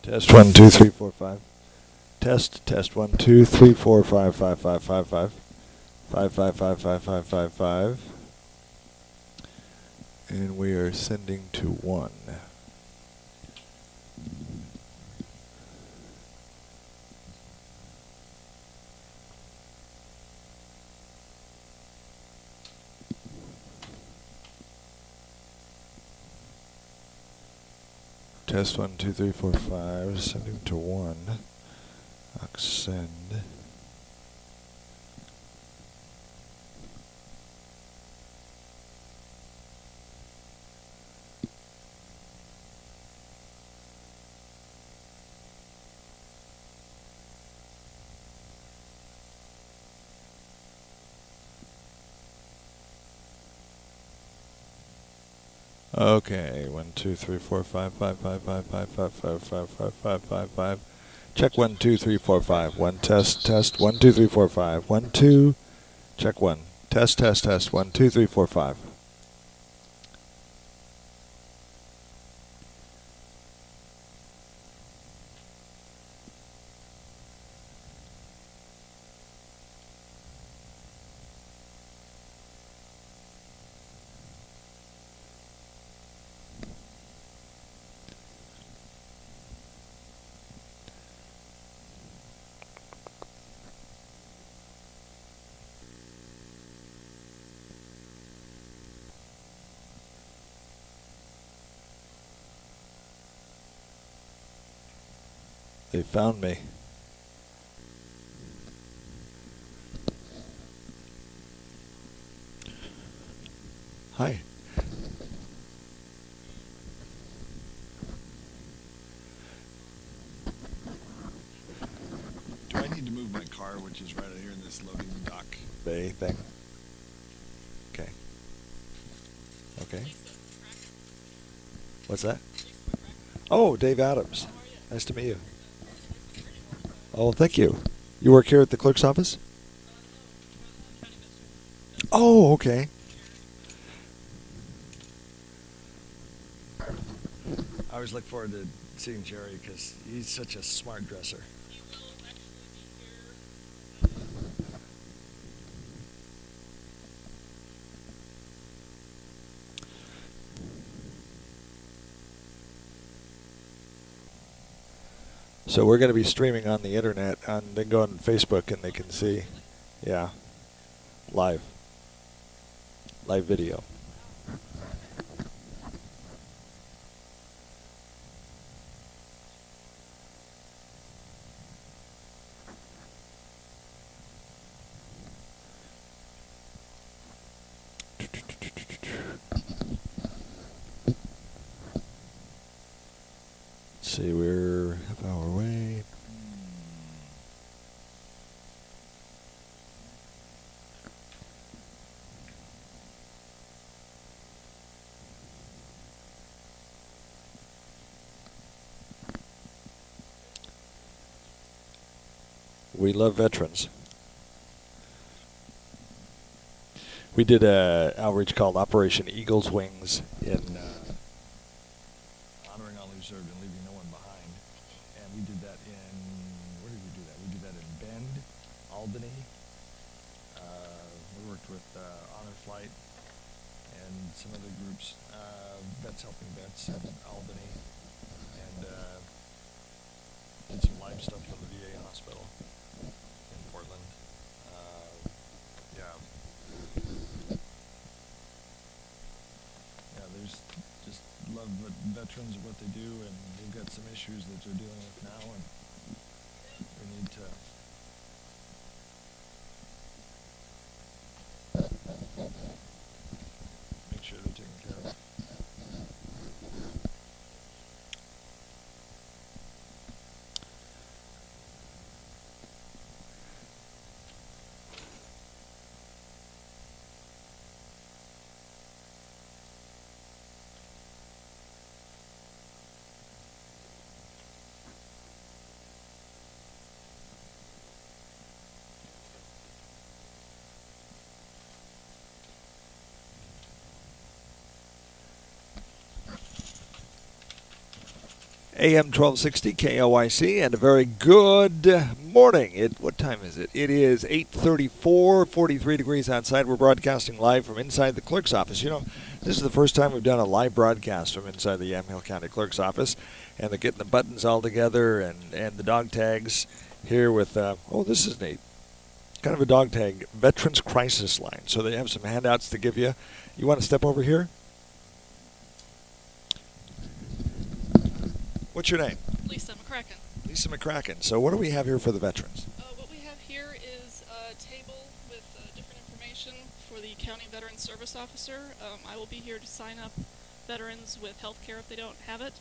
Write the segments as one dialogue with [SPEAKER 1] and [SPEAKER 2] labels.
[SPEAKER 1] Test 1 2 3 4 5. Test 1 2 3 4 5 5 5 5 5 5 5 5 5 5 5 5. And we are sending to 1. Test 1 2 3 4 5. Sending to 1. Send. Okay, 1 2 3 4 5 5 5 5 5 5 5 5 5 5 5 5. Check 1 2 3 4 5. 1 test 1 2 3 4 5. 1 2. Check 1. Test 1 2 3 4 5. They found me. Hi.
[SPEAKER 2] Do I need to move my car, which is right out here in this loading dock
[SPEAKER 1] Bay thing. Okay. Okay. What's that? Oh, Dave Adams. Nice to meet you. Oh, thank you. You work here at the clerk's office? Oh, okay. I always look forward to seeing Jerry because he's such a smart dresser. So we're going to be streaming on the internet, and then go on Facebook and they can see, yeah, live video. Let's see, we're half hour away. We love veterans. We did a outreach called Operation Eagle's Wings in
[SPEAKER 2] honoring all who served and leaving no one behind. And we did that in, where did we do that? We did that in Bend, Albany. We worked with Honor Flight and some other groups, Vets Helping Vets in Albany, and did some live stuff from the VA hospital in Portland. Yeah. Yeah, there's just love veterans and what they do, and they've got some issues that they're dealing with now, and we need to make sure they're taken care of.
[SPEAKER 1] AM 1260 KOIC, and a very good morning. What time is it? It is 8:34, 43 degrees outside. We're broadcasting live from inside the clerk's office. You know, this is the first time we've done a live broadcast from inside the Yamhill County Clerk's office, and they're getting the buttons all together and the dog tags here with, this is neat. Kind of a dog tag, Veterans Crisis Line. So they have some handouts to give you. You want to step over here? What's your name?
[SPEAKER 3] Lisa McCracken.
[SPEAKER 1] Lisa McCracken. So what do we have here for the veterans?
[SPEAKER 3] What we have here is a table with different information for the County Veteran Service Officer. I will be here to sign up veterans with health care if they don't have it.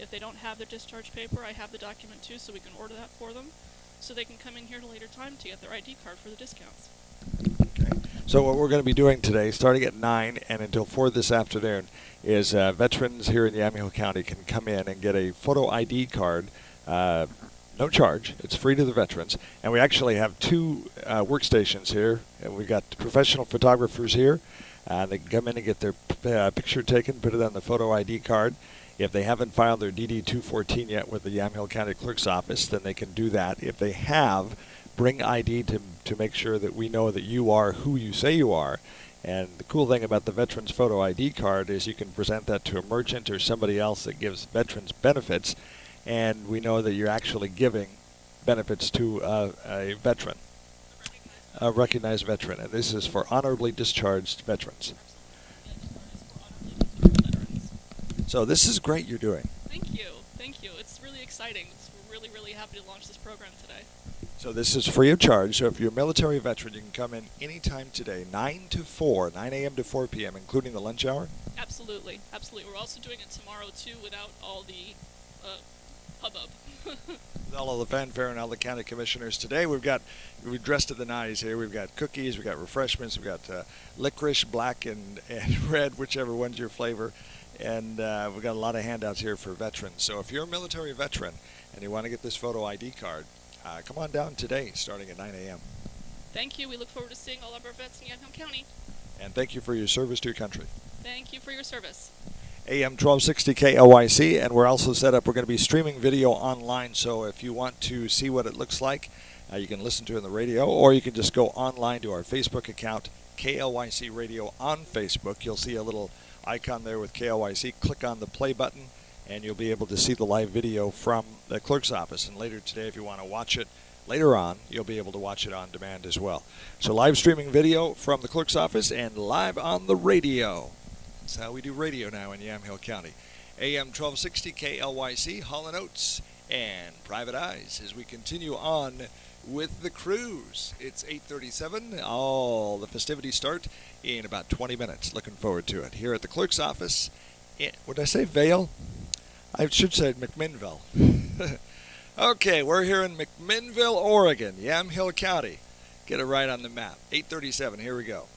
[SPEAKER 3] If they don't have their discharge paper, I have the document too, so we can order that for them. So they can come in here at a later time to get their ID card for the discounts.
[SPEAKER 1] Okay. So what we're going to be doing today, starting at 9 and until 4 this afternoon, is veterans here in Yamhill County can come in and get a photo ID card, no charge. It's free to the veterans. And we actually have two workstations here. And we've got professional photographers here. They can come in and get their picture taken, put it on the photo ID card. If they haven't filed their DD-214 yet with the Yamhill County Clerk's Office, then they can do that. If they have, bring ID to make sure that we know that you are who you say you are. And the cool thing about the Veterans Photo ID card is you can present that to a merchant or somebody else that gives veterans benefits, and we know that you're actually giving benefits to a veteran, a recognized veteran. And this is for honorably discharged veterans. So this is great you're doing.
[SPEAKER 3] Thank you. Thank you. It's really exciting. We're really, really happy to launch this program today.
[SPEAKER 1] So this is free of charge. So if you're a military veteran, you can come in anytime today, 9 a.m. to 4 p.m., including the lunch hour?
[SPEAKER 3] Absolutely. Absolutely. We're also doing it tomorrow, too, without all the hubbub.
[SPEAKER 1] With all of the fanfare and all the county commissioners today, we're dressed to the nines here. We've got cookies, we've got refreshments, we've got licorice, black and red, whichever one's your flavor. And we've got a lot of handouts here for veterans. So if you're a military veteran and you want to get this photo ID card, come on down today, starting at 9 a.m.
[SPEAKER 3] Thank you. We look forward to seeing all of our vets in Yamhill County.
[SPEAKER 1] And thank you for your service to your country.
[SPEAKER 3] Thank you for your service.
[SPEAKER 1] AM 1260 KOIC, and we're also set up. We're going to be streaming video online, so if you want to see what it looks like, you can listen to it on the radio, or you can just go online to our Facebook account, KOIC Radio on Facebook. You'll see a little icon there with KOIC. Click on the play button, and you'll be able to see the live video from the clerk's office. And later today, if you want to watch it later on, you'll be able to watch it on demand as well. So live streaming video from the clerk's office and live on the radio. That's how we do radio now in Yamhill County. AM 1260 KLYC, Hall & Oates, and Private Eyes as we continue on with the cruise. It's 8:37. All the festivities start in about 20 minutes. Looking forward to it. Here at the clerk's office, would I say Vale? I should say McMinnville. Okay, we're here in McMinnville, Oregon, Yamhill County. Get it right on the map. 8:37. Here we go.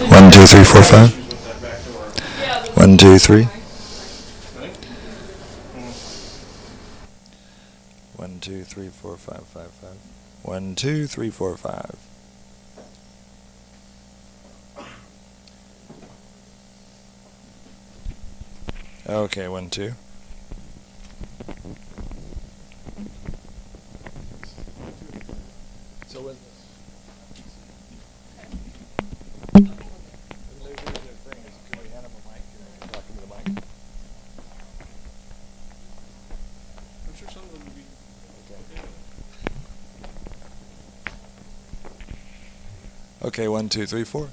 [SPEAKER 1] 1, 2, 3, 4, 5. 1, 2, 3. 1, 2, 3, 4, 5, 5, 5. 1, 2, 3, 4, 5. Okay, 1, 2.
[SPEAKER 2] So when can we hand him a mic and talk into the mic?
[SPEAKER 4] I'm sure some of them would be
[SPEAKER 1] Okay, 1, 2, 3, 4.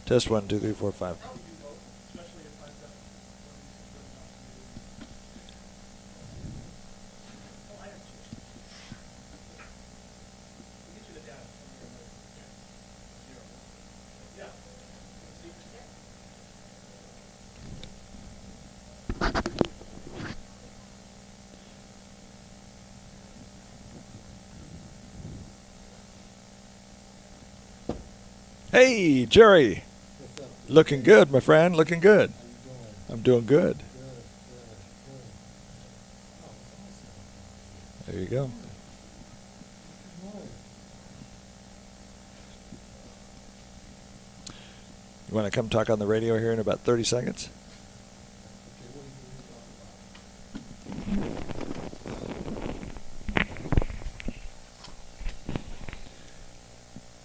[SPEAKER 1] Test 1, 2, 3, 4, 5. Hey, Jerry. Looking good, my friend. Looking good. I'm doing good. There you go. You want to come talk on the radio here in about 30 seconds?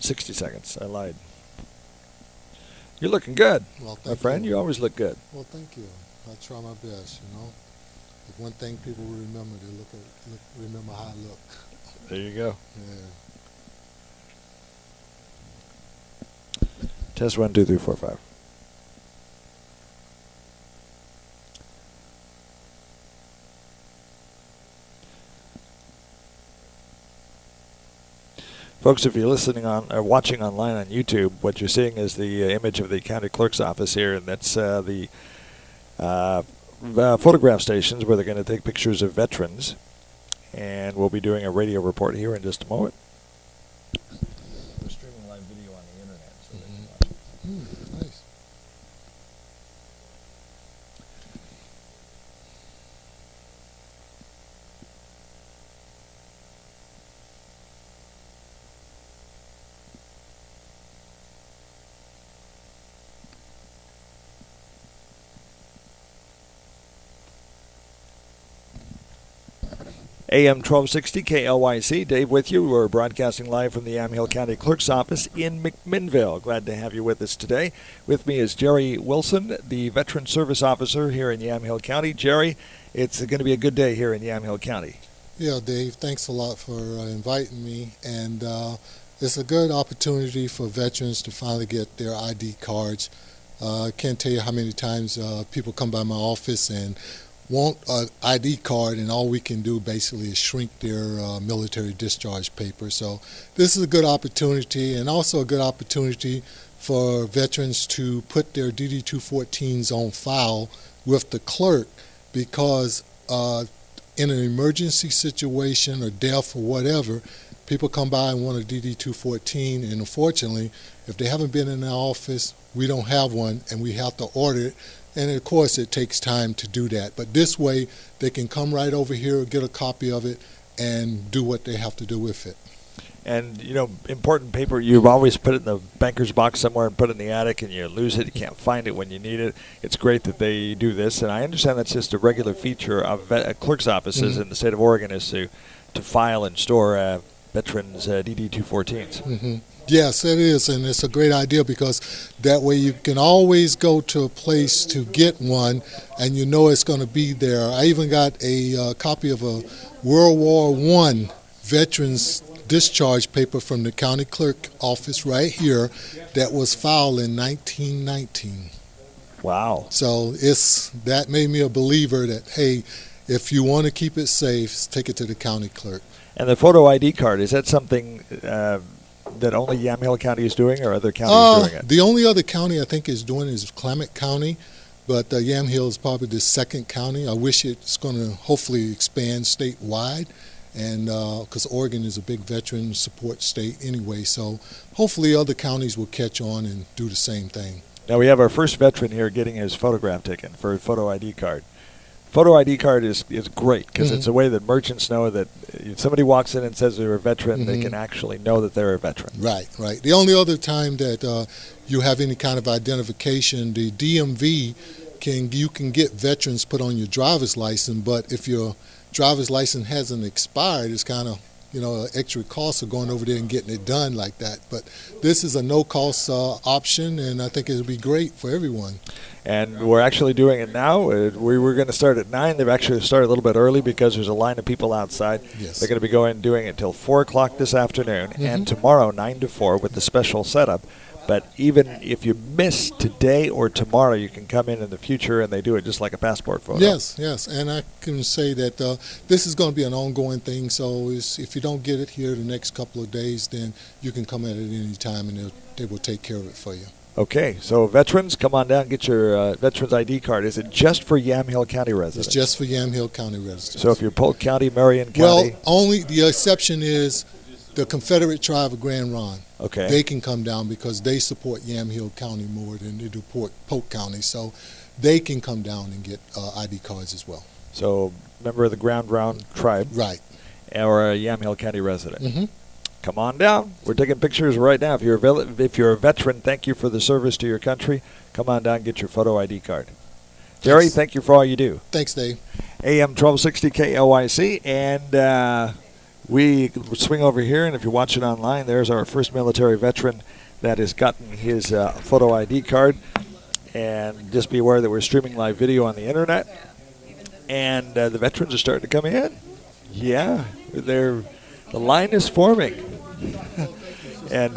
[SPEAKER 1] 60 seconds. I lied. You're looking good,
[SPEAKER 5] Well,
[SPEAKER 1] my
[SPEAKER 5] thank
[SPEAKER 1] friend.
[SPEAKER 5] you.
[SPEAKER 1] You always look good.
[SPEAKER 5] Well, thank you. I try my best, you know. If one thing people will remember, they remember how I look.
[SPEAKER 1] There you go.
[SPEAKER 5] Yeah.
[SPEAKER 1] Test 1, 2, 3, 4, 5. Folks, if you're listening on or watching online on YouTube, what you're seeing is the image of the county clerk's office here, and that's the photograph stations where they're going to take pictures of veterans. And we'll be doing a radio report here in just a moment.
[SPEAKER 2] We're streaming live video on the internet, so they can watch.
[SPEAKER 5] Nice.
[SPEAKER 1] AM 1260 KLYC, Dave with you. We're broadcasting live from the Yamhill County Clerk's office in McMinnville. Glad to have you with us today. With me is Jerry Wilson, the Veteran Service Officer here in Yamhill County. Jerry, it's going to be a good day here in Yamhill County.
[SPEAKER 5] Yeah, Dave, thanks a lot for inviting me. And it's a good opportunity for veterans to finally get their ID cards. I can't tell you how many times people come by my office and want an ID card, and all we can do basically is shrink their military discharge paper. So this is a good opportunity, and also a good opportunity for veterans to put their DD-214s on file with the clerk, because in an emergency situation or death or whatever, people come by and want a DD-214, and unfortunately, if they haven't been in the office, we don't have one, and we have to order it. And of course, it takes time to do that. But this way, they can come right over here, get a copy of it, and do what they have to do with it.
[SPEAKER 1] And, you know, important paper, you've always put it in the banker's box somewhere and put it in the attic, and you lose it. You can't find it when you need it. It's great that they do this. And I understand that's just a regular feature of clerk's offices in the state of Oregon, is to file and store veterans' DD-214s.
[SPEAKER 5] Mm-hmm. Yes, it is, and it's a great idea because that way you can always go to a place to get one, and you know it's going to be there. I even got a copy of a World War I veterans discharge paper from the county clerk office right here that was filed in 1919.
[SPEAKER 1] Wow.
[SPEAKER 5] So that made me a believer that, hey, if you want to keep it safe, take it to the county clerk.
[SPEAKER 1] And the photo ID card, is that something that only Yamhill County is doing, or other counties doing it?
[SPEAKER 5] The only other county I think is doing it is Klamath County, but Yamhill is probably the second county. I wish it's going to hopefully expand statewide, and because Oregon is a big veteran support state anyway, so hopefully other counties will catch on and do the same thing.
[SPEAKER 1] Now we have our first veteran here getting his photograph taken for a photo ID card. Photo ID card is great because it's a way that merchants know that if somebody walks in and says they're a veteran, they can actually know that they're a veteran.
[SPEAKER 5] Right, right. The only other time that you have any kind of identification, the DMV you can get veterans put on your driver's license, but if your driver's license hasn't expired, it's kind of extra cost of going over there and getting it done like that. But this is a no-cost option, and I think it'll be great for everyone.
[SPEAKER 1] And we're actually doing it now. We were going to start at 9. They've actually started a little bit early because there's a line of people outside.
[SPEAKER 5] Yes.
[SPEAKER 1] They're going to be doing it till 4 o'clock this afternoon and tomorrow 9 to 4 with the special setup. But even if you miss today or tomorrow, you can come in the future, and they do it just like a passport photo.
[SPEAKER 5] Yes, yes. And I can say that this is going to be an ongoing thing, so if you don't get it here the next couple of days, then you can come at it any time, and they will take care of it for you.
[SPEAKER 1] Okay, so veterans, come on down and get your Veterans ID card. Is it just for Yamhill County residents?
[SPEAKER 5] It's just for Yamhill County residents.
[SPEAKER 1] So if you're Polk County, Marion County?
[SPEAKER 5] Well, only the exception is the Confederate Tribe of Grand Ronde.
[SPEAKER 1] Okay.
[SPEAKER 5] They can come down because they support Yamhill County more than they do Polk County, so they can come down and get ID cards as well.
[SPEAKER 1] So member of the Grand Ronde tribe.
[SPEAKER 5] Right.
[SPEAKER 1] Or a Yamhill County resident.
[SPEAKER 5] Mm-hmm.
[SPEAKER 1] Come on down. We're taking pictures right now. If you're a veteran, thank you for the service to your country. Come on down and get your photo ID card. Jerry, thank you for all you do.
[SPEAKER 5] Thanks, Dave.
[SPEAKER 1] AM 1260 KLYC, and we swing over here, and if you're watching online, there's our first military veteran that has gotten his photo ID card. And just be aware that we're streaming live video on the internet, and the veterans are starting to come in. Yeah, the line is forming. And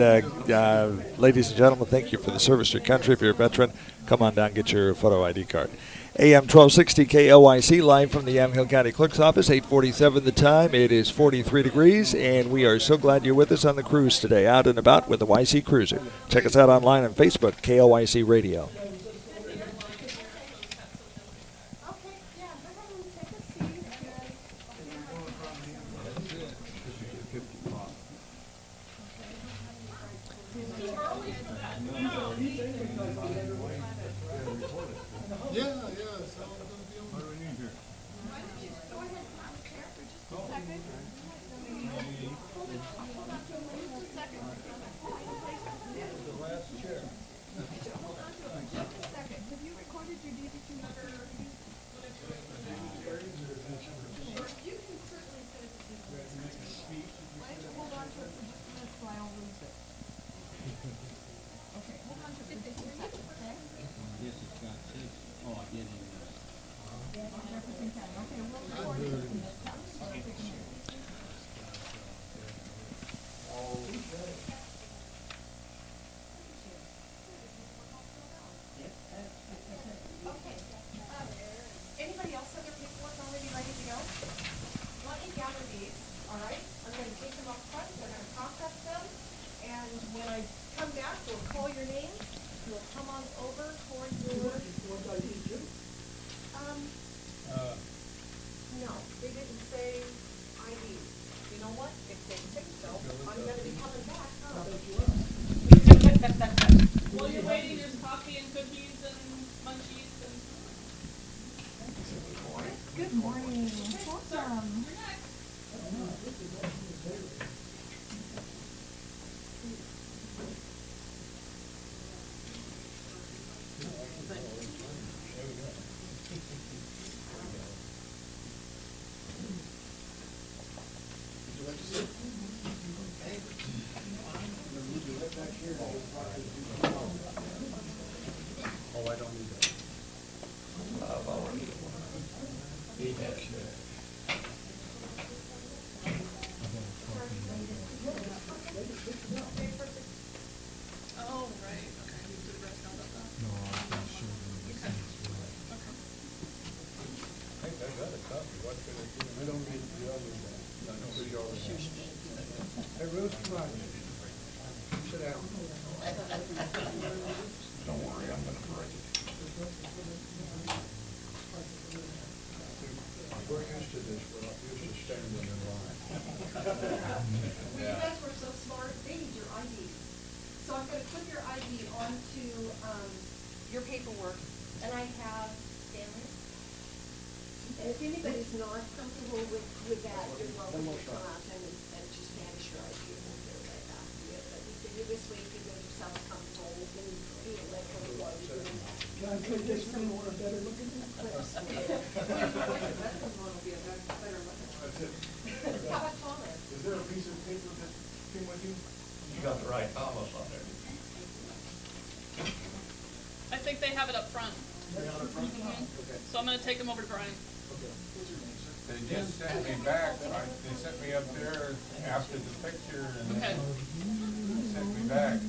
[SPEAKER 1] ladies and gentlemen, thank you for the service to your country. If you're a veteran, come on down and get your photo ID card. AM 1260 KLYC, live from the Yamhill County Clerk's Office, 8:47 the time. It is 43 degrees, and we are so glad you're with us on the cruise today, out and about with the YC Cruiser. Check us out online on Facebook, KLYC Radio.
[SPEAKER 6] Anybody else have their paperwork already ready to go? Let me gather these, all right? I'm going to take them up front, we're going to process them, and when I come back, we'll call your name, you'll come on over for your... No, they didn't say ID. You know what? If they think so, I'm going to be coming back, huh?
[SPEAKER 3] While you're waiting, there's coffee and cookies and munchies and...
[SPEAKER 6] Good morning. Welcome.
[SPEAKER 3] Oh, right, okay. Did the rest know about that?
[SPEAKER 5] No, I'm sure.
[SPEAKER 3] Okay.
[SPEAKER 2] I think I got a copy. What could I do? I don't need the other one. No, because you already have it. Hey, Ruth, come on. Sit down.
[SPEAKER 7] Don't worry, I'm gonna break it.
[SPEAKER 2] We're used to this. We're not used to standing in line.
[SPEAKER 6] Well, you guys were so smart, they need your ID. So I'm gonna put your ID onto, your paperwork, and I have Stanley. And if anybody's not comfortable with that, you're welcome to come out and just manage your ID, and we'll get it right back to you. But you can do this way, if you make yourself comfortable, you can do it like while you're doing that.
[SPEAKER 8] Can I put this one more better looking?
[SPEAKER 6] Clips. Well, you know what, the veteran one will be a better looking one.
[SPEAKER 2] That's it.
[SPEAKER 6] How about Thomas?
[SPEAKER 2] Is there a piece of paper that came with you?
[SPEAKER 7] You got the right Thomas on there.
[SPEAKER 3] I think they have it up front.
[SPEAKER 2] They have it up front? Okay.
[SPEAKER 3] So I'm gonna take them over to Brian.
[SPEAKER 2] Okay.
[SPEAKER 9] They just sent me back, they sent me up there after the picture and
[SPEAKER 3] Okay.
[SPEAKER 9] sent me back.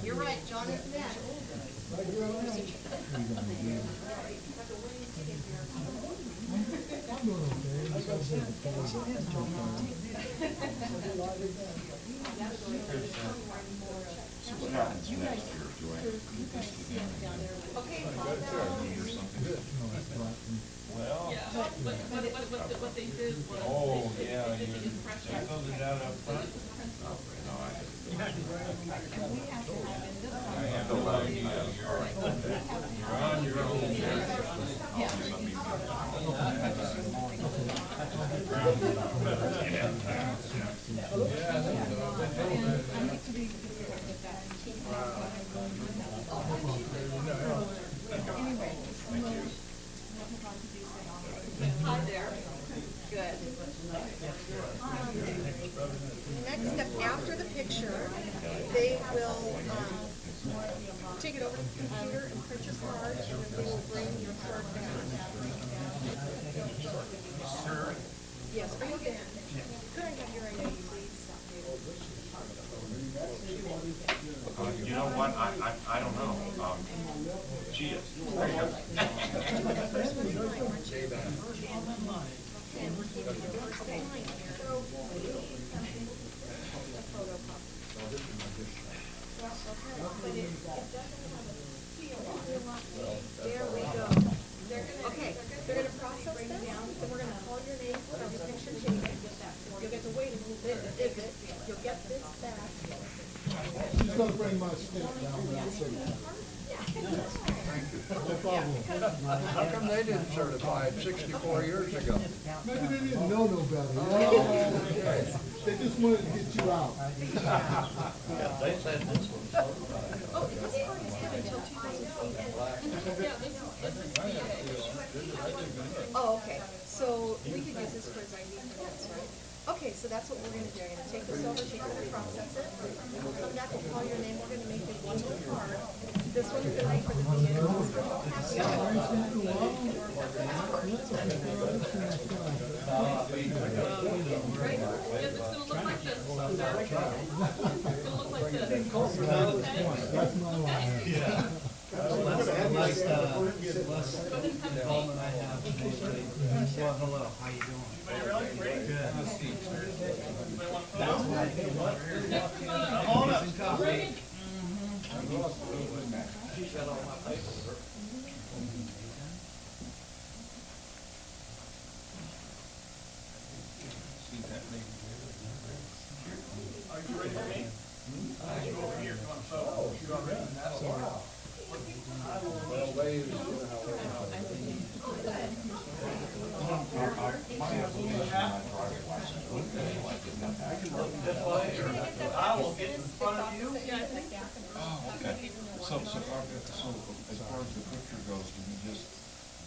[SPEAKER 6] You're right, John is next.
[SPEAKER 7] So what happens next year? Do I put this to them and then
[SPEAKER 6] Okay, calm down.
[SPEAKER 7] or something?
[SPEAKER 9] Well,
[SPEAKER 3] Yeah, what they did was.
[SPEAKER 9] oh,
[SPEAKER 3] they
[SPEAKER 9] yeah,
[SPEAKER 3] did
[SPEAKER 9] you,
[SPEAKER 3] the impression.
[SPEAKER 9] they filled it out up front.
[SPEAKER 7] No, I
[SPEAKER 9] I have no idea. You're on your own.
[SPEAKER 6] Hi there. Good. Next step, after the picture, they will, take it over to the computer and print your card, and then they will bring your card back. Yes, bring it in. Could I have your ID, please?
[SPEAKER 7] You know what, I don't know, she is. There you go.
[SPEAKER 6] There we go. Okay, they're gonna process this, then we're gonna call your name from the picture taken. You'll get to wait a little bit, visit, you'll get this back.
[SPEAKER 5] She's gonna bring my stamp down there, so. No problem.
[SPEAKER 2] How come they didn't certify it 64 years ago?
[SPEAKER 5] Maybe they didn't know no better. They just wanted to get you out.
[SPEAKER 6] Oh, this card is good until 2018.
[SPEAKER 3] Yeah, this is
[SPEAKER 6] Oh, okay, so we could use this for his ID for this, right? Okay, so that's what we're gonna do, you're gonna take this over, she's gonna process it, we'll come back, we'll call your name, we're gonna make it one little card. This one's gonna be for the VA hospital.
[SPEAKER 3] Right? Yes, it's gonna look like this. It's gonna look like this.
[SPEAKER 5] That's my line.
[SPEAKER 10] Less involvement I have lately. Well, hello, how you doing? Good. That's why I came up here.
[SPEAKER 9] Hold up.
[SPEAKER 10] Kissing coffee.
[SPEAKER 7] She's got all my paperwork.
[SPEAKER 9] See that lady there? Are you ready for me? Go over here, come on, so, you all ready?
[SPEAKER 2] Well, they used to know how they
[SPEAKER 7] My application, my driver's license, would be like this.
[SPEAKER 9] I can look this way, or I will get in front of you.
[SPEAKER 7] Oh, okay. So as far as the picture goes, do we just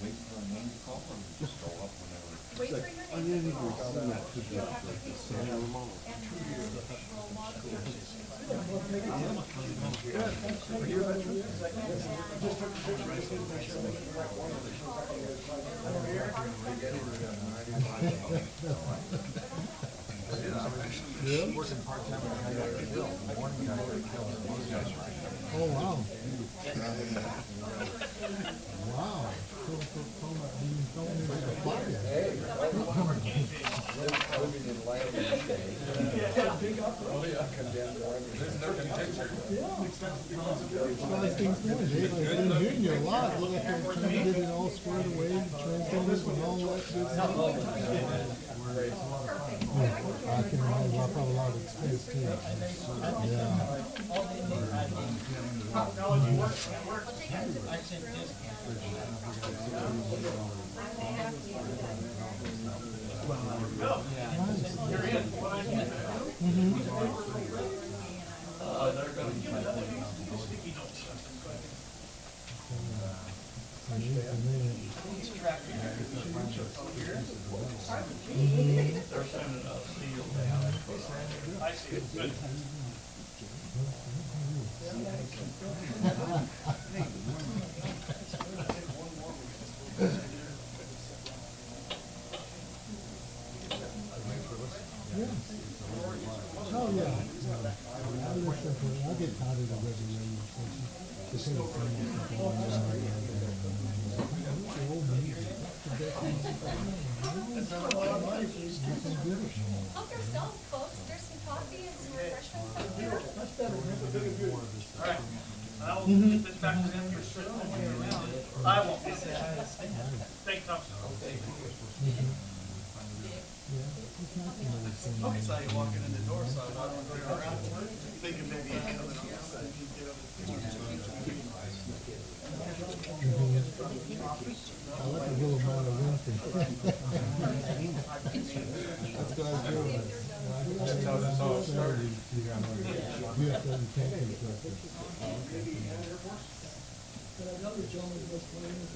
[SPEAKER 7] wait for a name to call or just go up whenever?
[SPEAKER 6] Wait for your name to call. You'll have to pay for it. And then we'll log you.
[SPEAKER 2] Working part-time with a guy got killed. The morning guy got killed. Those guys are.
[SPEAKER 5] Oh, wow. Wow. I've been hearing you a lot. Look like they're trying to get it all squared away, transformers and all that good stuff. I can imagine I probably a lot of expense too. Yeah. Oh, yeah. I get tired of the regular radio station. The same thing.
[SPEAKER 6] Help yourself, folks. There's some coffee and some refreshments up here.
[SPEAKER 4] I'll get this back to them for certain. I won't. Thank you, Thompson. Okay, so you walking in the door, so I walk around, thinking maybe you're coming on the side.
[SPEAKER 5] I like a little amount of room for that's what I do.
[SPEAKER 8] But another gentleman was playing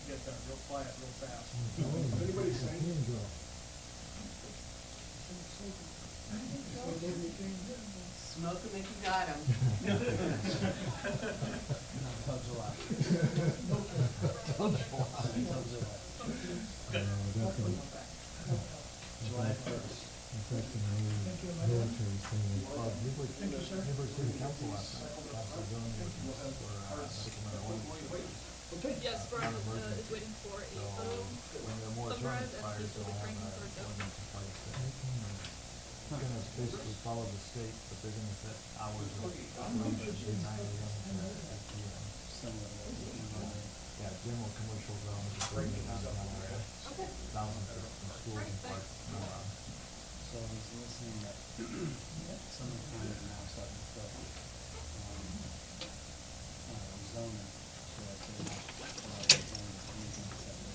[SPEAKER 4] Get that real quiet, real fast.
[SPEAKER 8] anybody saying?
[SPEAKER 6] Smoke them if you got them.
[SPEAKER 5] July 1st. Military thing. Newburgh City Council last night.
[SPEAKER 3] Yes, Brian is waiting for a photo summarize as to the Franklin third dose.
[SPEAKER 10] Gonna basically follow the state, but they're gonna set hours of operation 9 AM to 8 PM. Yeah, general commercial zone is a downtown area. Thousands of schools and parks.
[SPEAKER 11] So I was listening that some of the counties now starting to put zoning, so that they're not zoning anything except the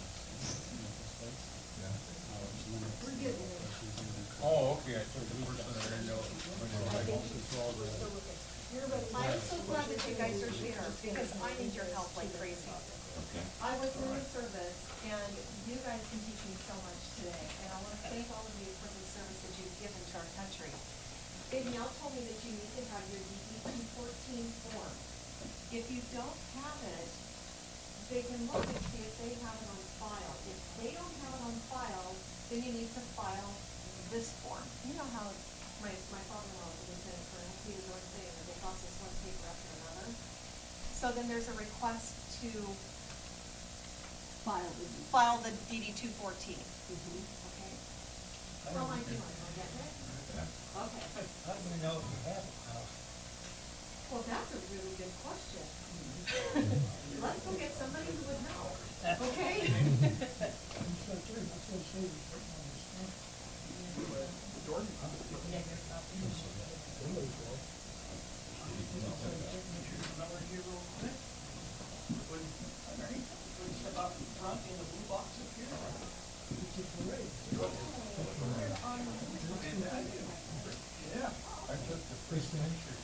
[SPEAKER 11] medical space.
[SPEAKER 9] Yeah.
[SPEAKER 11] Which limits issues even.
[SPEAKER 9] Oh, okay, I took the first one, I didn't know.
[SPEAKER 6] I'm so glad that you guys are here, because I need your help like crazy. I was in the service, and you guys can teach me so much today, and I want to thank all of you for the service that you've given to our country. They've now told me that you need to have your DD 214 form. If you don't have it, they can look and see if they have it on file. If they don't have it on file, then you need to file this form. You know how my father-in-law was a lieutenant colonel, he was always saying that they process one paper after another. So then there's a request to file the DD 214. Okay. How am I doing? Am I getting it? Okay.
[SPEAKER 10] How do we know if you have it?
[SPEAKER 6] Well, that's a really good question. Let's go get somebody who would know. Okay?
[SPEAKER 4] Step out front in the blue box up here. Yeah.
[SPEAKER 9] I took the first picture.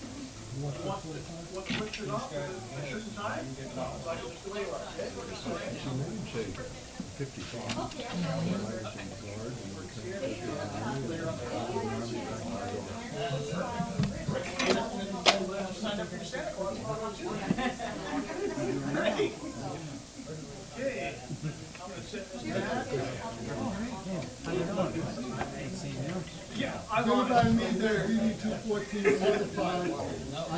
[SPEAKER 4] What switches off at a certain time? Like just the way you are. Signed up for your Santa Claus. Ready? Okay. I'm gonna set this back. Yeah, I want
[SPEAKER 5] Anybody need their DD 214 certified?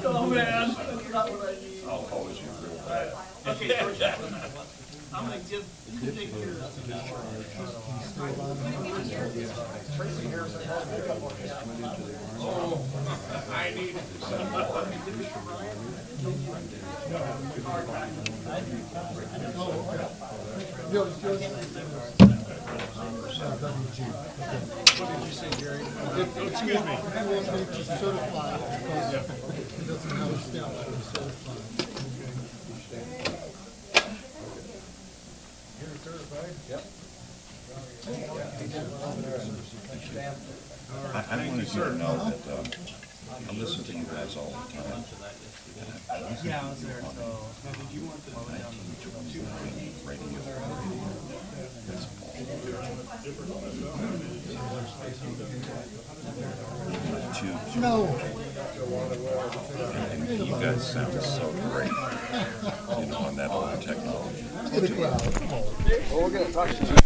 [SPEAKER 4] Oh man, that's not what I need.
[SPEAKER 7] I'll always use real bad.
[SPEAKER 4] Okay, I'm gonna give, you can take care of this.
[SPEAKER 9] Oh, I need
[SPEAKER 5] Excuse me. He wants me to certify because he doesn't have a stamp to certify.
[SPEAKER 9] You're certified? Yep.
[SPEAKER 7] I want you to know that, I listen to you guys all the time.
[SPEAKER 11] Yeah, I was there, so.
[SPEAKER 5] No.
[SPEAKER 7] And you guys sound so great, you know, on that old technology.
[SPEAKER 5] Look at the crowd. Come on.
[SPEAKER 2] Well, we're gonna talk to you.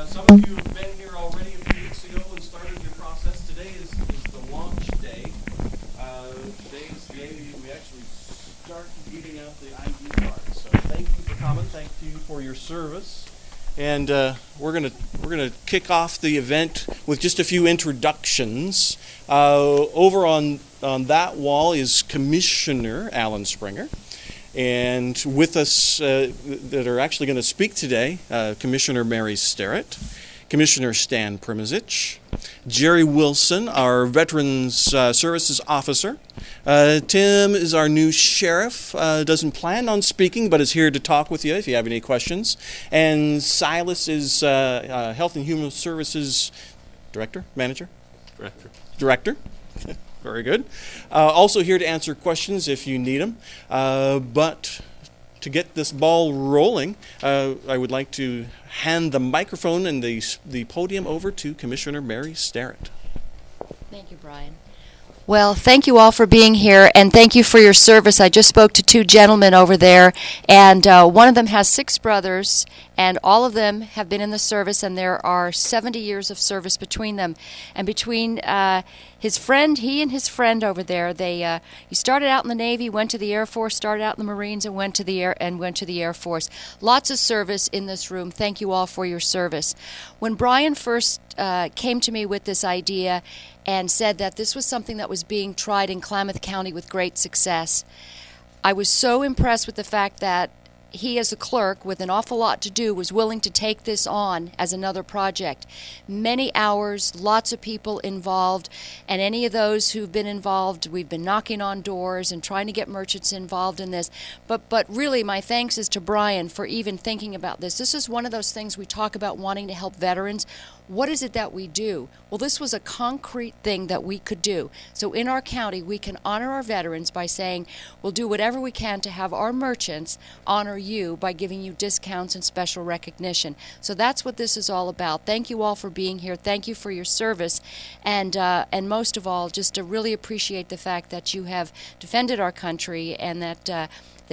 [SPEAKER 12] Some of you have been here already a few weeks ago and started your process. Today is the launch day. Today is the day we actually start giving out the ID cards. So thank you for coming. Thank you for your service. And we're gonna kick off the event with just a few introductions. Over on that wall is Commissioner Alan Springer. And with us that are actually going to speak today, Commissioner Mary Sterrett, Commissioner Stan Primizich, Jerry Wilson, our Veterans Services Officer. Tim is our new sheriff, doesn't plan on speaking, but is here to talk with you if you have any questions. And Silas is Health and Human Services Director. Very good. Also here to answer questions if you need them. But to get this ball rolling, I would like to hand the microphone and the podium over to Commissioner Mary Sterrett.
[SPEAKER 13] Thank you, Brian. Well, thank you all for being here, and thank you for your service. I just spoke to two gentlemen over there, and one of them has 6 brothers, and all of them have been in the service, and there are 70 years of service between them. And between his friend, he and his friend over there, he started out in the Navy, went to the Air Force, started out in the Marines, and went to the Air Force. Lots of service in this room. Thank you all for your service. When Brian first came to me with this idea and said that this was something that was being tried in Klamath County with great success, I was so impressed with the fact that he, as a clerk with an awful lot to do, was willing to take this on as another project. Many hours, lots of people involved, and any of those who've been involved, we've been knocking on doors and trying to get merchants involved in this. But really, my thanks is to Brian for even thinking about this. This is one of those things we talk about wanting to help veterans. What is it that we do? Well, this was a concrete thing that we could do. So in our county, we can honor our veterans by saying we'll do whatever we can to have our merchants honor you by giving you discounts and special recognition. So that's what this is all about. Thank you all for being here. Thank you for your service. And most of all, just to really appreciate the fact that you have defended our country and that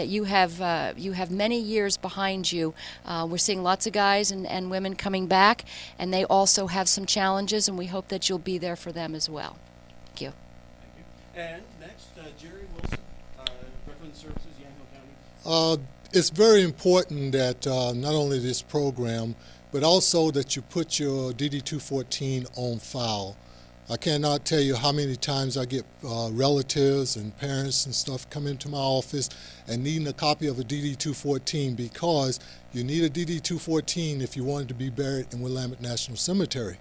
[SPEAKER 13] you have many years behind you. We're seeing lots of guys and women coming back, and they also have some challenges, and we hope that you'll be there for them as well. Thank you.
[SPEAKER 12] Thank you. And next, Jerry Wilson, Veterans Services, Yamhill County.
[SPEAKER 5] It's very important that not only this program, but also that you put your DD-214 on file. I cannot tell you how many times I get relatives and parents and stuff come into my office and needing a copy of a DD-214 because you need a DD-214 if you wanted to be buried in Willamette National Cemetery.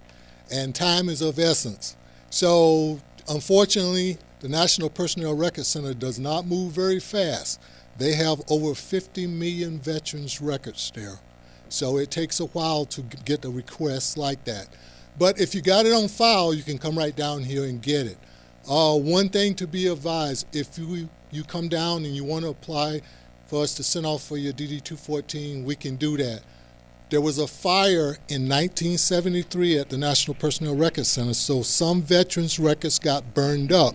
[SPEAKER 5] And time is of essence. So unfortunately, the National Personnel Records Center does not move very fast. They have over 50 million veterans records there. So it takes a while to get a request like that. But if you got it on file, you can come right down here and get it. One thing to be advised, if you come down and you want to apply for us to send off for your DD-214, we can do that. There was a fire in 1973 at the National Personnel Records Center, so some veterans' records got burned up.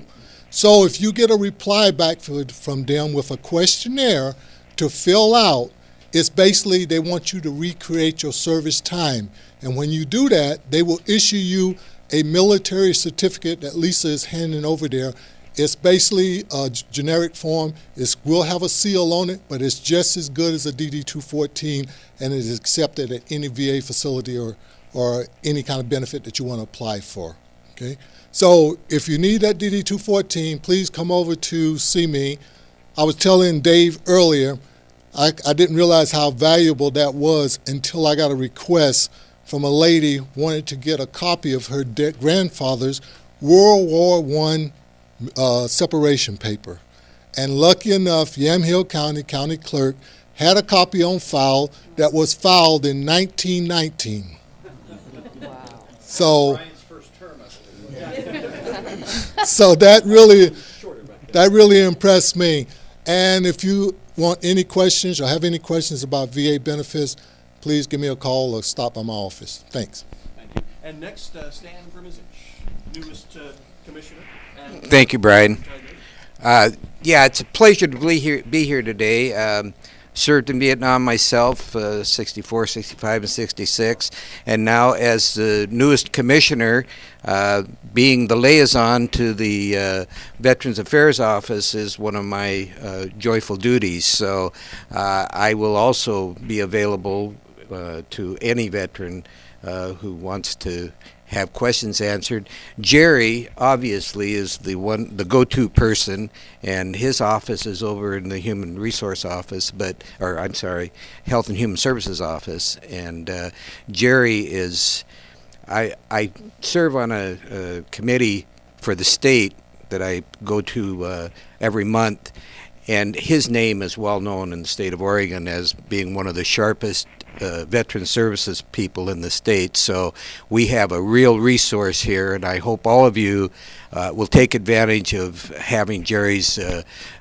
[SPEAKER 5] So if you get a reply back from them with a questionnaire to fill out, it's basically they want you to recreate your service time. And when you do that, they will issue you a military certificate that Lisa is handing over there. It's basically a generic form. It will have a seal on it, but it's just as good as a DD-214, and it is accepted at any VA facility or any kind of benefit that you want to apply for. Okay? So if you need that DD-214, please come over to see me. I was telling Dave earlier, I didn't realize how valuable that was until I got a request from a lady who wanted to get a copy of her grandfather's World War I separation paper. And lucky enough, Yamhill County Clerk had a copy on file that was filed in 1919. Wow. So, so that really impressed me. And if you want any questions or have any questions about VA benefits, please give me a call or stop by my office. Thanks.
[SPEAKER 12] Thank you. And next, Stan Primizich, newest commissioner.
[SPEAKER 14] Thank you, Brian. Yeah, it's a pleasure to be here today. served in Vietnam myself, 64, 65, and 66, and now as the newest commissioner, being the liaison to the Veterans Affairs Office is one of my joyful duties. So I will also be available to any veteran who wants to have questions answered. Jerry obviously is the go-to person, and his office is over in the Human Resource Office, Health and Human Services Office. And Jerry is, I serve on a committee for the state that I go to every month, and his name is well known in the state of Oregon as being one of the sharpest veteran services people in the state. So we have a real resource here, and I hope all of you will take advantage of having Jerry's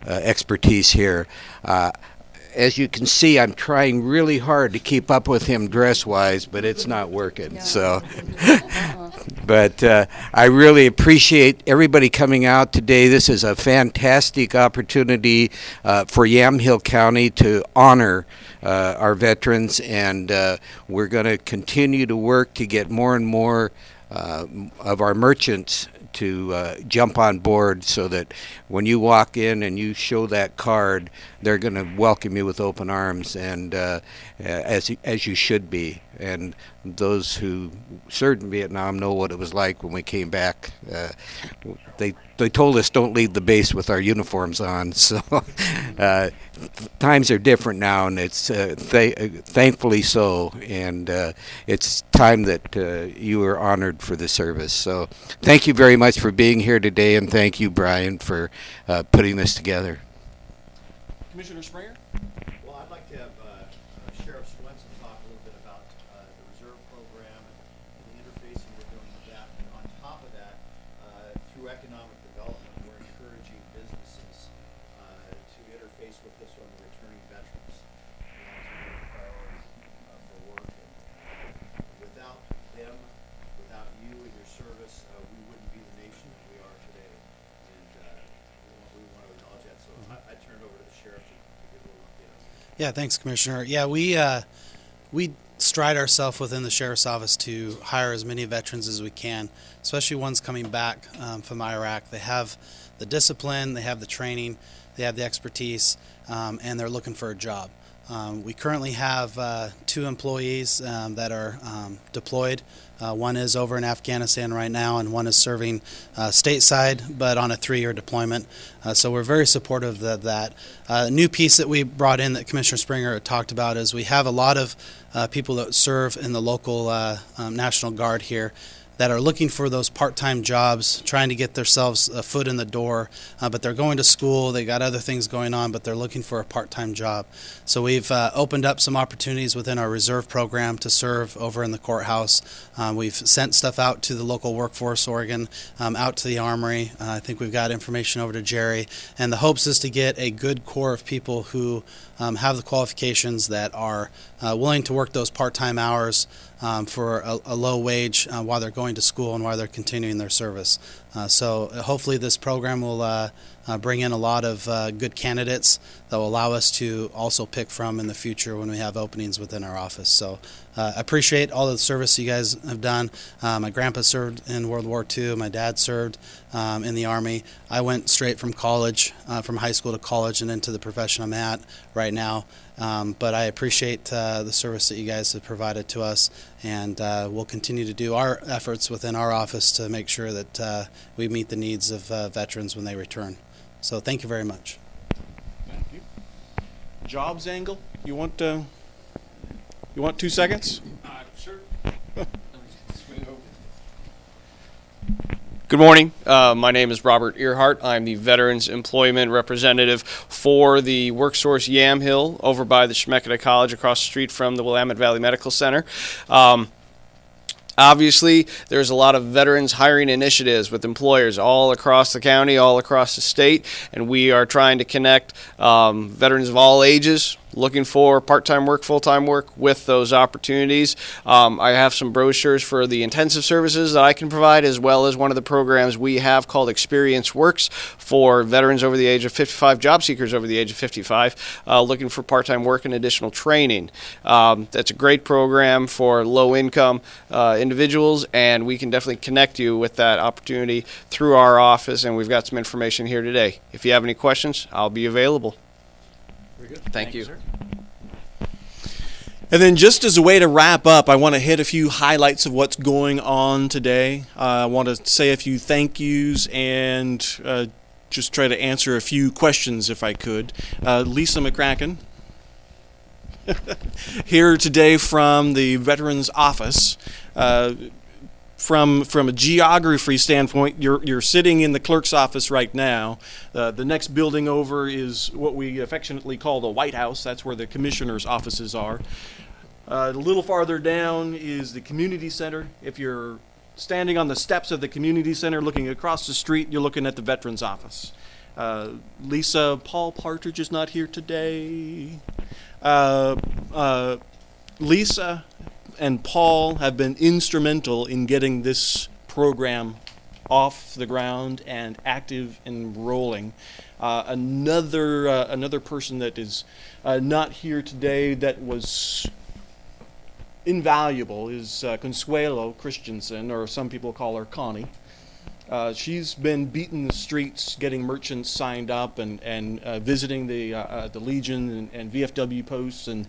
[SPEAKER 14] expertise here. As you can see, I'm trying really hard to keep up with him dress-wise, but it's not working. No. So, but I really appreciate everybody coming out today. This is a fantastic opportunity for Yamhill County to honor our veterans, and we're going to continue to work to get more and more of our merchants to jump on board, so that when you walk in and you show that card, they're going to welcome you with open arms, and as you should be. And those who served in Vietnam know what it was like when we came back. They told us don't leave the base with our uniforms on. So times are different now, and it's thankfully so. And it's time that you are honored for the service. So thank you very much for being here today, and thank you, Brian, for putting this together.
[SPEAKER 12] Commissioner Springer?
[SPEAKER 15] Well, I'd like to have Sheriff Swenson talk a little bit about the reserve program and the interfacing we're doing with that. And on top of that, through economic development, we're encouraging businesses to interface with this on the returning veterans and to make priorities for work. And without them, without you and your service, we wouldn't be the nation that we are today. And we want to acknowledge that. So I turn it over to the sheriff to give a little update on that.
[SPEAKER 11] Yeah, thanks, Commissioner. Yeah, we stride ourselves within the Sheriff's Office to hire as many veterans as we can, especially ones coming back from Iraq. They have the discipline, they have the training, they have the expertise, and they're looking for a job. We currently have 2 employees that are deployed. One is over in Afghanistan right now, and one is serving stateside, but on a 3-year deployment. So we're very supportive of that. A new piece that we brought in that Commissioner Springer talked about is we have a lot of people that serve in the local National Guard here that are looking for those part-time jobs, trying to get themselves a foot in the door, but they're going to school, they got other things going on, but they're looking for a part-time job. So we've opened up some opportunities within our reserve program to serve over in the courthouse. We've sent stuff out to the local workforce, Oregon, out to the Armory. I think we've got information over to Jerry, and the hopes is to get a good core of people who have the qualifications that are willing to work those part-time hours for a low wage while they're going to school and while they're continuing their service. So hopefully this program will bring in a lot of good candidates that will allow us to also pick from in the future when we have openings within our office. So I appreciate all the service you guys have done. My grandpa served in World War II. My dad served in the Army. I went straight from college, from high school to college and into the profession I'm at right now. But I appreciate the service that you guys have provided to us, and we'll continue to do our efforts within our office to make sure that we meet the needs of veterans when they return. So thank you very much.
[SPEAKER 12] Thank you. Jobs angle, you want 2 seconds?
[SPEAKER 16] Sure. Good morning. My name is Robert Earhart. I'm the Veterans Employment Representative for the WorkSource Yamhill over by the Schmecada College across the street from the Willamette Valley Medical Center. Obviously, there's a lot of veterans hiring initiatives with employers all across the county, all across the state, and we are trying to connect veterans of all ages looking for part-time work, full-time work with those opportunities. I have some brochures for the intensive services that I can provide, as well as one of the programs we have called Experience Works for veterans over the age of 55, job seekers over the age of 55, looking for part-time work and additional training. That's a great program for low-income individuals, and we can definitely connect you with that opportunity through our office, and we've got some information here today. If you have any questions, I'll be available.
[SPEAKER 12] Very good.
[SPEAKER 16] Thank you.
[SPEAKER 12] Sir.
[SPEAKER 17] And then just as a way to wrap up, I want to hit a few highlights of what's going on today. I want to say a few thank yous and just try to answer a few questions if I could. Lisa McCracken, here today from the Veterans Office. From a geography standpoint, you're sitting in the clerk's office right now. The next building over is what we affectionately call the White House. That's where the commissioner's offices are. A little farther down is the community center. If you're standing on the steps of the community center looking across the street, you're looking at the Veterans Office. Paul Partridge is not here today. Lisa and Paul have been instrumental in getting this program off the ground and active and rolling. Another person that is not here today that was invaluable is Consuelo Christensen, or some people call her Connie. She's been beating the streets, getting merchants signed up, and visiting the Legion and VFW posts, and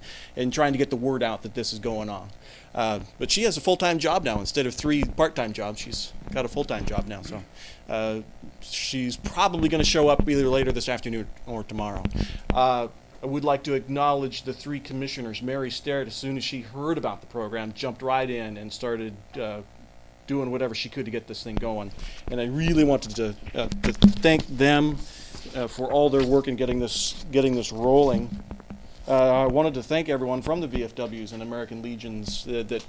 [SPEAKER 17] trying to get the word out that this is going on. But she has a full-time job now instead of 3 part-time jobs. She's got a full-time job now, so she's probably going to show up either later this afternoon or tomorrow. I would like to acknowledge the 3 commissioners. Mary Sterrett, as soon as she heard about the program, jumped right in and started doing whatever she could to get this thing going. And I really wanted to thank them for all their work in getting this rolling. I wanted to thank everyone from the VFWs and American Legions that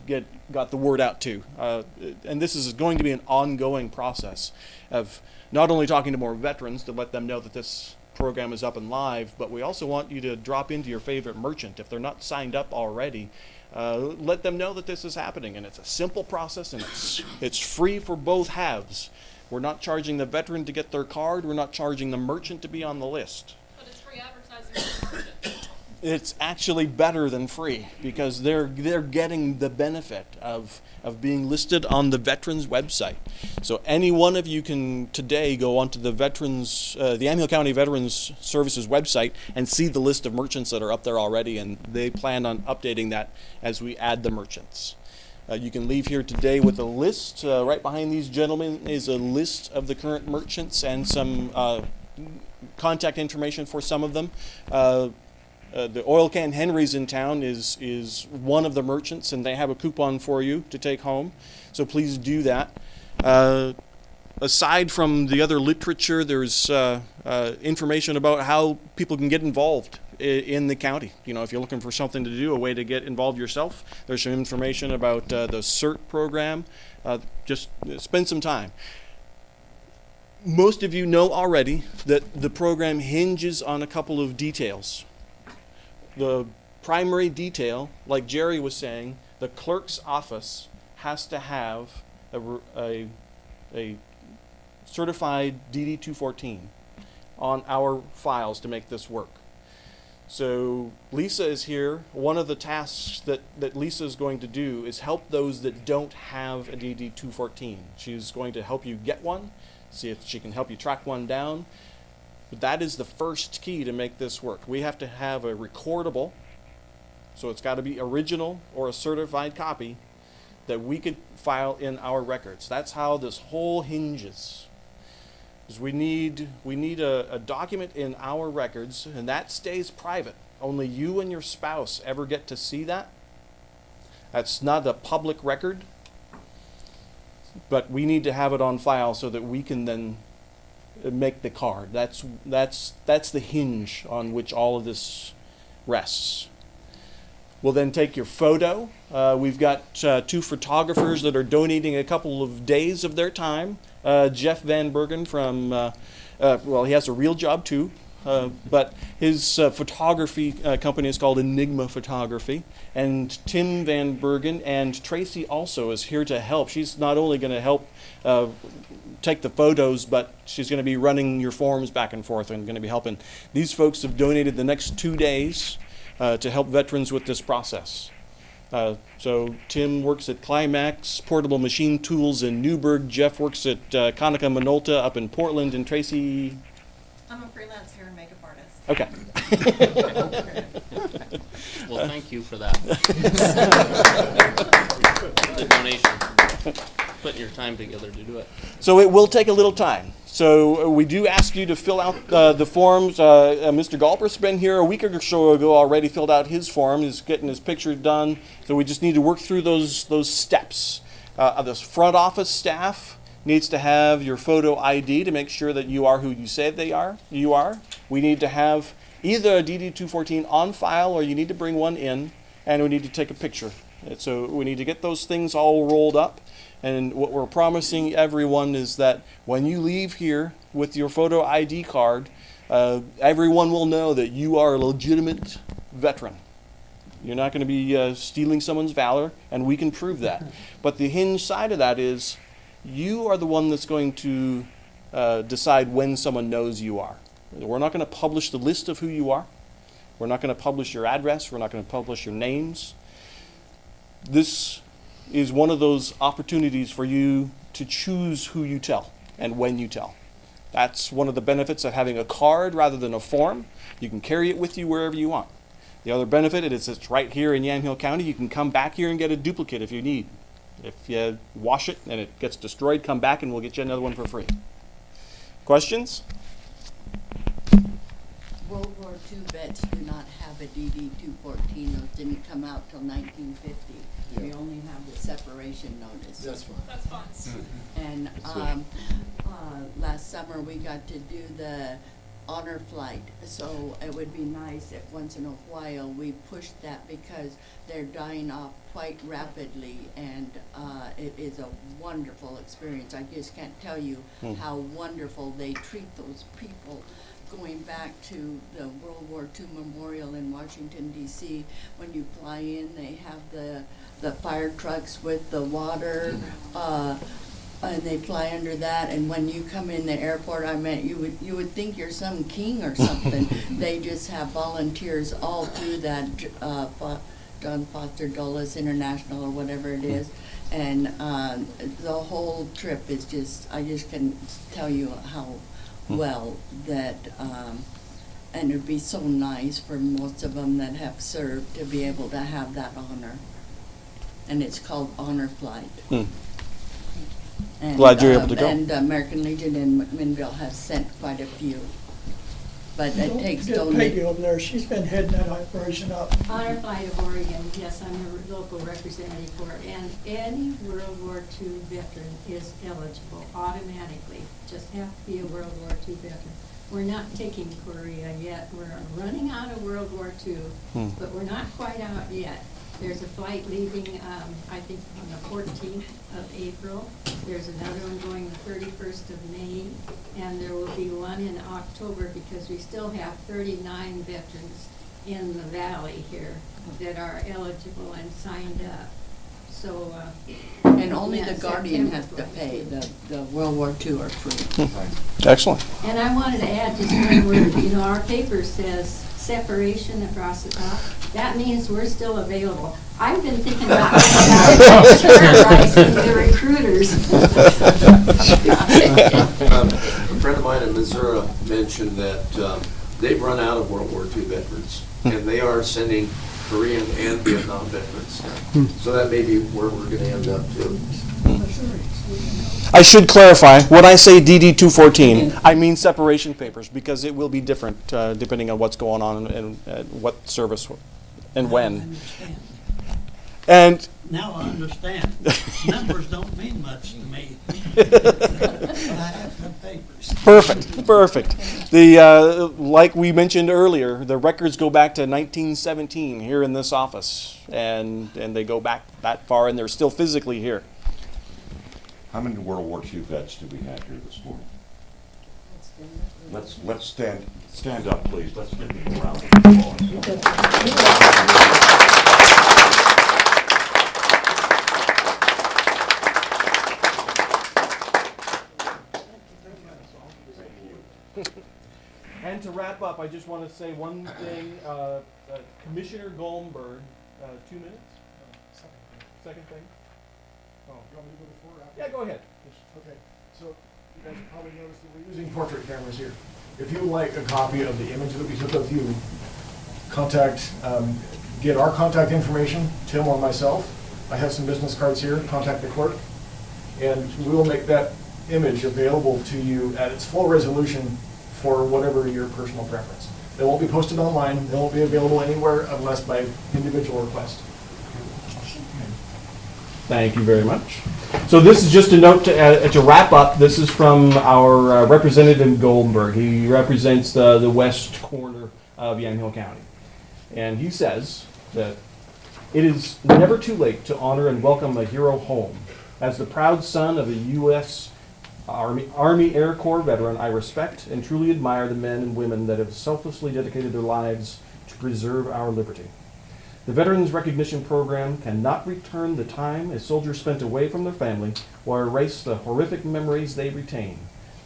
[SPEAKER 17] got the word out too. And this is going to be an ongoing process of not only talking to more veterans to let them know that this program is up and live, but we also want you to drop into your favorite merchant. If they're not signed up already, let them know that this is happening. And it's a simple process, and it's free for both halves. We're not charging the veteran to get their card. We're not charging the merchant to be on the list.
[SPEAKER 3] But it's free advertising for the merchant.
[SPEAKER 17] It's actually better than free because they're getting the benefit of being listed on the Veterans website. So any one of you can today go onto the Yamhill County Veterans Services website and see the list of merchants that are up there already, and they plan on updating that as we add the merchants. You can leave here today with a list. Right behind these gentlemen is a list of the current merchants and some contact information for some of them. The Oil Can Henry's in town is one of the merchants, and they have a coupon for you to take home. So please do that. Aside from the other literature, there's information about how people can get involved in the county. You know, if you're looking for something to do, a way to get involved yourself, there's some information about the CERT program. Just spend some time. Most of you know already that the program hinges on a couple of details. The primary detail, like Jerry was saying, the clerk's office has to have a certified DD-214 on our files to make this work. So Lisa is here. One of the tasks that Lisa is going to do is help those that don't have a DD-214. She's going to help you get one, see if she can help you track one down. But that is the first key to make this work. We have to have a recordable, so it's got to be original or a certified copy that we could file in our records. That's how this whole hinges. Is we need a document in our records, and that stays private. Only you and your spouse ever get to see that. That's not a public record, but we need to have it on file so that we can then make the card. That's the hinge on which all of this rests. We'll then take your photo. We've got 2 photographers that are donating a couple of days of their time. Jeff Van Bergen from, he has a real job too. but his photography company is called Enigma Photography. And Tim Van Bergen and Tracy also is here to help. She's not only going to help take the photos, but she's going to be running your forms back and forth and going to be helping. These folks have donated the next 2 days to help veterans with this process. So Tim works at Climax Portable Machine Tools in Newburgh. Jeff works at Konica Minolta up in Portland, and Tracy.
[SPEAKER 6] I'm a freelance hair and makeup artist.
[SPEAKER 17] Okay.
[SPEAKER 12] Well, thank you for that. The donation. Putting your time together to do it.
[SPEAKER 17] So it will take a little time. So we do ask you to fill out the forms. Mr. Galper's been here a week or so ago already, filled out his form. He's getting his picture done. So we just need to work through those steps. This front office staff needs to have your photo ID to make sure that you are who you say you are. We need to have either a DD-214 on file, or you need to bring one in, and we need to take a picture. And so we need to get those things all rolled up. And what we're promising everyone is that when you leave here with your photo ID card, everyone will know that you are a legitimate veteran. You're not going to be stealing someone's valor, and we can prove that. But the hinge side of that is you are the one that's going to decide when someone knows you are. We're not going to publish the list of who you are. We're not going to publish your address. We're not going to publish your names. This is one of those opportunities for you to choose who you tell and when you tell. That's one of the benefits of having a card rather than a form. You can carry it with you wherever you want. The other benefit is it's right here in Yamhill County. You can come back here and get a duplicate if you need. If you wash it and it gets destroyed, come back and we'll get you another one for free. Questions?
[SPEAKER 18] World War II vets do not have a DD-214. Those didn't come out till 1950. Yeah. We only have the separation notice.
[SPEAKER 5] That's fine.
[SPEAKER 3] That's fine.
[SPEAKER 18] And last summer we got to do the honor flight, so it would be nice if once in a while we pushed that, because they're dying off quite rapidly, and it is a wonderful experience. I just can't tell you how wonderful they treat those people. Going back to the World War II Memorial in Washington, D.C., when you fly in, they have the fire trucks with the water, and they fly under that. And when you come in the airport, you would think you're some king or something. They just have volunteers all through that, John Foster Dulles International or whatever it is. And the whole trip is just, I just can tell you how well that, and it'd be so nice for most of them that have served to be able to have that honor. And it's called Honor Flight. And,
[SPEAKER 17] glad you're able to go.
[SPEAKER 18] And American Legion in McMinnville has sent quite a few. But it takes
[SPEAKER 8] Get Peggy over there. She's been heading that operation up.
[SPEAKER 19] Honor Flight of Oregon, yes, I'm a local representative for it. And any World War II veteran is eligible automatically. Just have to be a World War II veteran. We're not taking Korea yet. We're running out of World War II, but we're not quite out yet. There's a flight leaving, I think, on the 14th of April. There's another one going the 31st of May, and there will be one in October, because we still have 39 veterans in the valley here that are eligible and signed up. So,
[SPEAKER 18] and only the Guardian has to pay. The World War II are free.
[SPEAKER 17] Excellent.
[SPEAKER 19] And I wanted to add just one word. You know, our paper says separation across the top. That means we're still available. I've been thinking about terrorizing the recruiters.
[SPEAKER 20] A friend of mine in Missouri mentioned that they've run out of World War II veterans, and they are sending Korean and Vietnam veterans. So that may be where we're going to end up too.
[SPEAKER 17] I should clarify, when I say DD-214, I mean separation papers, because it will be different depending on what's going on and what service and when. And
[SPEAKER 4] now I understand. Numbers don't mean much to me. But I have some papers.
[SPEAKER 17] Perfect. The like we mentioned earlier, the records go back to 1917 here in this office, and they go back that far, and they're still physically here.
[SPEAKER 7] How many World War II vets do we have here this morning? Let's stand up, please. Let's give them a round of applause.
[SPEAKER 17] And to wrap up, I just want to say one thing. Commissioner Goldenberg, 2 minutes? Second thing?
[SPEAKER 21] Oh, you want me to go before or after?
[SPEAKER 17] Yeah, go ahead.
[SPEAKER 21] Okay, so you guys probably noticed that we're using portrait cameras here. If you would like a copy of the image that we took of you, get our contact information, Tim or myself. I have some business cards here, contact the clerk, and we will make that image available to you at its full resolution for whatever your personal preference. They won't be posted online, they won't be available anywhere unless by individual request.
[SPEAKER 17] Thank you very much. So this is just a note to wrap up. This is from our representative in Goldenberg. He represents the west corner of Yamhill County. And he says that it is never too late to honor and welcome a hero home. As the proud son of a U.S. Army Air Corps veteran, I respect and truly admire the men and women that have selflessly dedicated their lives to preserve our liberty. The Veterans Recognition Program cannot return the time a soldier spent away from their family or erase the horrific memories they retain,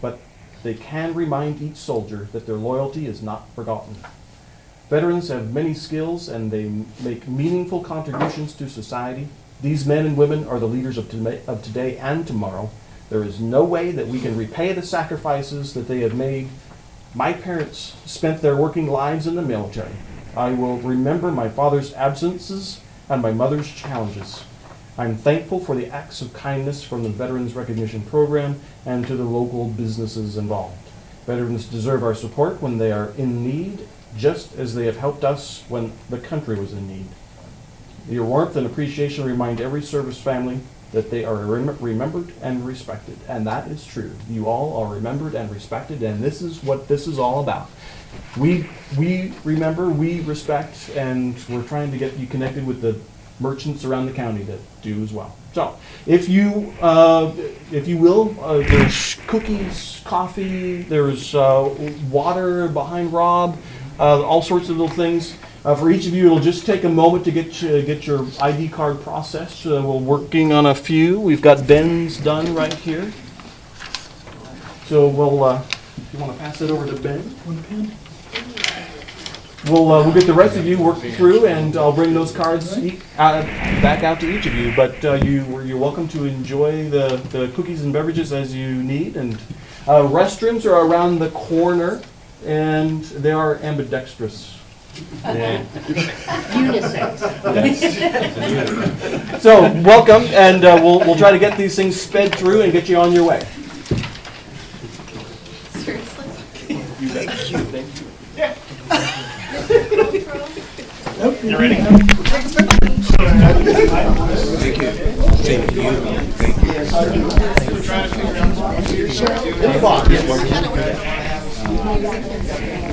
[SPEAKER 17] but they can remind each soldier that their loyalty is not forgotten. Veterans have many skills and they make meaningful contributions to society. These men and women are the leaders of today and tomorrow. There is no way that we can repay the sacrifices that they have made. My parents spent their working lives in the military. I will remember my father's absences and my mother's challenges. I'm thankful for the acts of kindness from the Veterans Recognition Program and to the local businesses involved. Veterans deserve our support when they are in need, just as they have helped us when the country was in need. Your warmth and appreciation remind every service family that they are remembered and respected. And that is true. You all are remembered and respected, and this is what this is all about. We remember, we respect, and we're trying to get you connected with the merchants around the county that do as well. So, if you will, there's cookies, coffee, there's water behind Rob, all sorts of little things. For each of you, it'll just take a moment to get your ID card processed. We're working on a few. We've got Ben's done right here. So we'll, if you want to pass it over to Ben. We'll get the rest of you worked through, and I'll bring those cards back out to each of you. But you're welcome to enjoy the cookies and beverages as you need. And restrooms are around the corner, and they are ambidextrous. Yeah.
[SPEAKER 19] Unisex.
[SPEAKER 17] Yes. So welcome, and we'll try to get these things sped through and get you on your way.
[SPEAKER 6] Seriously?
[SPEAKER 17] Thank you. Thank you.
[SPEAKER 6] Yeah.
[SPEAKER 17] You ready?
[SPEAKER 14] Thank you. Thank you. Thank you.
[SPEAKER 17] Thank you.